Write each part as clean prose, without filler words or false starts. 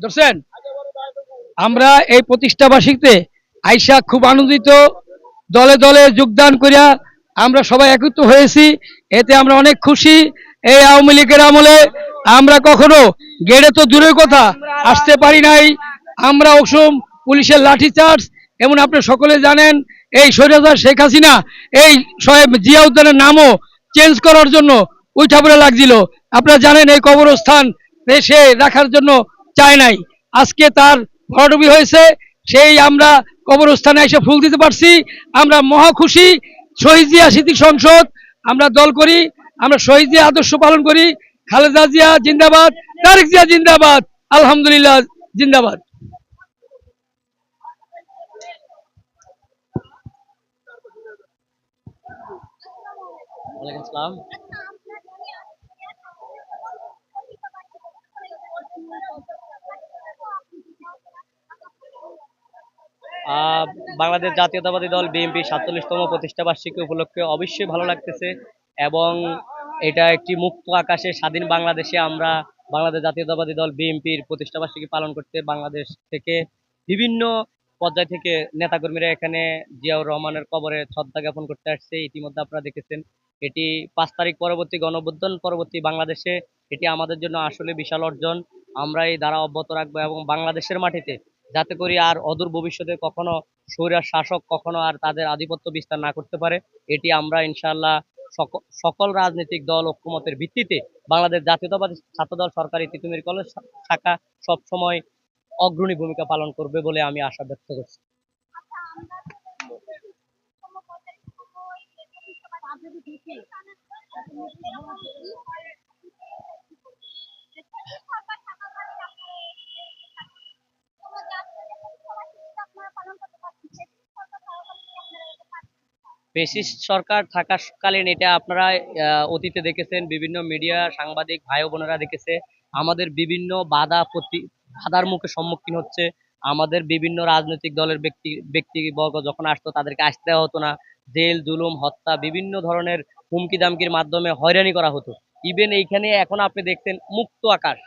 ধরছেন, আমরা এই প্রতিষ্ঠা বার্ষিকীতে আইসা খুব আনন্দিত, দলে দলে যোগদান করিয়া আমরা সবাই একত্র হয়েছি, এতে আমরা অনেক খুশি। এই আওয়ামী লীগের আমলে আমরা কখনো গেড়ে তো দূরের কথা আসতে পারি নাই, আমরা অসম পুলিশের লাঠিচার্জ, এমন আপনি সকলে জানেন এই স্বৈরাচার শেখ হাসিনা এই জিয়া উদ্যানের নামও চেঞ্জ করার জন্য উঠা পড়ে লাগছিল। আপনারা জানেন এই কবরস্থান সে রাখার জন্য চায় নাই, আজকে তার ভরাডুবি হয়েছে, সেই আমরা কবরস্থানে এসে ফুল দিতে পারছি, আমরা মহা খুশি। শহীদ জিয়া স্মৃতি সংসদ আমরা দল করি, আমরা শহীদ জিয়া আদর্শ পালন করি। খালেদা জিয়া জিন্দাবাদ, তারেক জিয়া জিন্দাবাদ, আলহামদুলিল্লাহ জিন্দাবাদ। ওয়ালাইকুম আসসালাম। আহ, বাংলাদেশ জাতীয়তাবাদী দল বিএনপি ৪৭তম প্রতিষ্ঠা বার্ষিকী উপলক্ষে অবশ্যই ভালো লাগতেছে, এবং এটা একটি মুক্ত আকাশে স্বাধীন বাংলাদেশে আমরা বাংলাদেশ জাতীয়তাবাদী দল বিএনপির প্রতিষ্ঠা বার্ষিকী পালন করতে বাংলাদেশ থেকে বিভিন্ন পর্যায় থেকে নেতাকর্মীরা এখানে জিয়াউর রহমানের কবরে শ্রদ্ধা জ্ঞাপন করতে আসছে। ইতিমধ্যে আপনারা দেখেছেন, এটি ৫ তারিখ পরবর্তী গণঅভ্যুত্থান পরবর্তী বাংলাদেশে এটি আমাদের জন্য আসলে বিশাল অর্জন। আমরা এই ধারা অব্যাহত রাখবো এবং বাংলাদেশের মাটিতে যাতে করে আর অদূর ভবিষ্যতে কখনো স্বৈরার শাসক কখনো আর তাদের আধিপত্য বিস্তার না করতে পারে, এটি আমরা ইনশাআল্লাহ সকল রাজনৈতিক দল ঐক্যমতের ভিত্তিতে বাংলাদেশ জাতীয়তাবাদী ছাত্রদল সরকারি তিতুমির কলেজ শাখা সবসময় অগ্রণী ভূমিকা পালন করবে বলে আমি আশা ব্যক্ত করছি। ফ্যাসিস্ট সরকার থাকাকালীন এটা আপনারা অতীতে দেখেছেন, বিভিন্ন মিডিয়া সাংবাদিক ভাই বোনেরা দেখেছে আমাদের বিভিন্ন বাধার মুখে সম্মুখীন হচ্ছে। আমাদের বিভিন্ন রাজনৈতিক দলের ব্যক্তিবর্গ যখন আসতো তাদেরকে আসতে দেওয়া হতো না, জেল জুলুম হত্যা বিভিন্ন ধরনের হুমকি দামকির মাধ্যমে হয়রানি করা হতো। ইভেন এইখানে এখন আপনি দেখছেন মুক্ত আকাশ,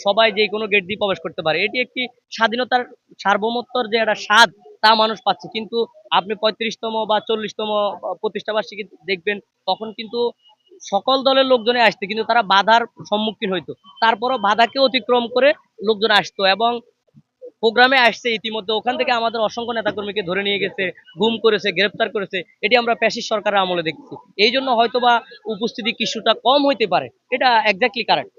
সবাই যে কোনো গেট দিয়ে প্রবেশ করতে পারে, এটি একটি স্বাধীনতার সার্বভৌমত্বর যে একটা স্বাদ তা মানুষ পাচ্ছে। কিন্তু আপনি ৩৫তম বা ৪০তম প্রতিষ্ঠা বার্ষিকী দেখবেন, তখন কিন্তু সকল দলের লোকজনে আসতো, কিন্তু তারা বাধার সম্মুখীন হইতো, তারপরও বাধাকে অতিক্রম করে লোকজন আসতো এবং প্রোগ্রামে আসছে। ইতিমধ্যে ওখান থেকে আমাদের অসংখ্য নেতাকর্মীকে ধরে নিয়ে গেছে, গুম করেছে, গ্রেফতার করেছে, এটি আমরা ফ্যাসিস্ট সরকারের আমলে দেখছি। এই জন্য হয়তোবা উপস্থিতি কিছুটা কম হইতে পারে, এটা এক্স্যাক্টলি কারেক্ট।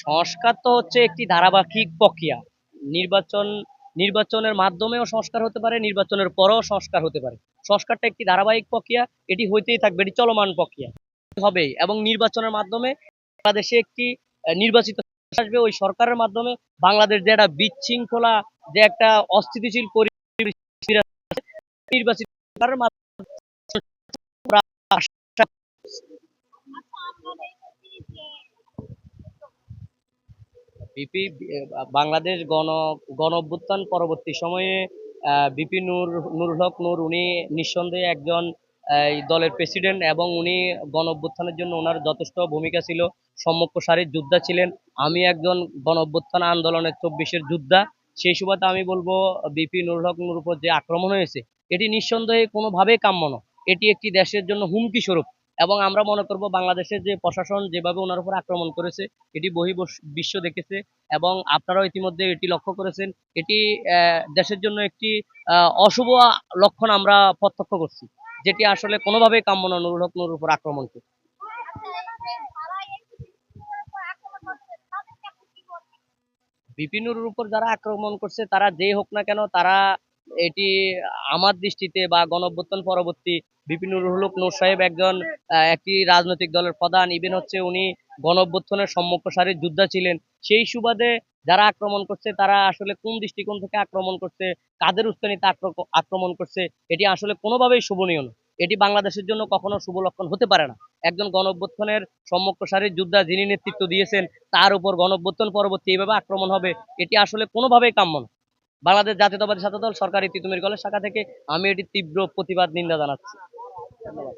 সংস্কার তো হচ্ছে একটি ধারাবাহিক প্রক্রিয়া। নির্বাচন নির্বাচনের মাধ্যমেও সংস্কার হতে পারে, নির্বাচনের পরেও সংস্কার হতে পারে। সংস্কারটা একটি ধারাবাহিক প্রক্রিয়া, এটি হইতেই থাকবে, এটি চলমান প্রক্রিয়া হবে। এবং নির্বাচনের মাধ্যমে বাংলাদেশে একটি নির্বাচিত আসবে, ওই সরকারের মাধ্যমে বাংলাদেশ যে একটা বিশৃঙ্খলা, যে একটা অস্থিতিশীল পরিবেশ নির্বাচিত সরকারের মাধ্যমে বিপি বাংলাদেশ গণ অভ্যুত্থান পরবর্তী সময়ে বিপি নুরুল হক নূর উনি নিঃসন্দেহে একজন এই দলের প্রেসিডেন্ট, এবং উনি গণ অভ্যুত্থানের জন্য ওনার যথেষ্ট ভূমিকা ছিল, সম্মুখ সারির যোদ্ধা ছিলেন। আমি একজন গণ অভ্যুত্থান আন্দোলনের ২৪-এর যোদ্ধা, সেই সুবাদে আমি বলবো বিপি নুরুল হক নূর উপর যে আক্রমণ হয়েছে এটি নিঃসন্দেহে কোনোভাবেই কাম্য নয়, এটি একটি দেশের জন্য হুমকি স্বরূপ। এবং আমরা মনে করব বাংলাদেশের যে প্রশাসন যেভাবে ওনার উপর আক্রমণ করেছে এটি বিশ্ব দেখেছে, এবং আপনারাও ইতিমধ্যে এটি লক্ষ্য করেছেন, এটি দেশের জন্য একটি অশুভ লক্ষণ আমরা প্রত্যক্ষ করছি, যেটি আসলে কোনোভাবেই কাম্য নয় নুরুল হক নূর উপর আক্রমণকে। বিপিনুরের উপর যারা আক্রমণ করছে তারা যেই হোক না কেন, তারা এটি আমার দৃষ্টিতে বা গণঅভ্যুত্থান পরবর্তী বিপিনুর হক নূর সাহেব একজন একটি রাজনৈতিক দলের প্রধান, ইভেন হচ্ছে উনি গণঅভ্যুত্থানের সম্মুখ সারির যোদ্ধা ছিলেন। সেই সুবাদে যারা আক্রমণ করছে তারা আসলে কোন দৃষ্টিকোণ থেকে আক্রমণ করছে, কাদের উস্কানিতে আক্রমণ করছে, এটি আসলে কোনোভাবেই শোভনীয় নয়, এটি বাংলাদেশের জন্য কখনো শুভ লক্ষণ হতে পারে না। একজন গণঅভ্যুত্থানের সম্মুখ সারির যোদ্ধা যিনি নেতৃত্ব দিয়েছেন তার উপর গণঅভ্যুত্থান পরবর্তী এইভাবে আক্রমণ হবে, এটি আসলে কোনোভাবেই কাম্য না। বাংলাদেশ জাতীয়তাবাদী ছাত্র দল সরকারি তিতুমির কলেজ শাখা থেকে আমি এটি তীব্র প্রতিবাদ নিন্দা জানাচ্ছি। ধন্যবাদ।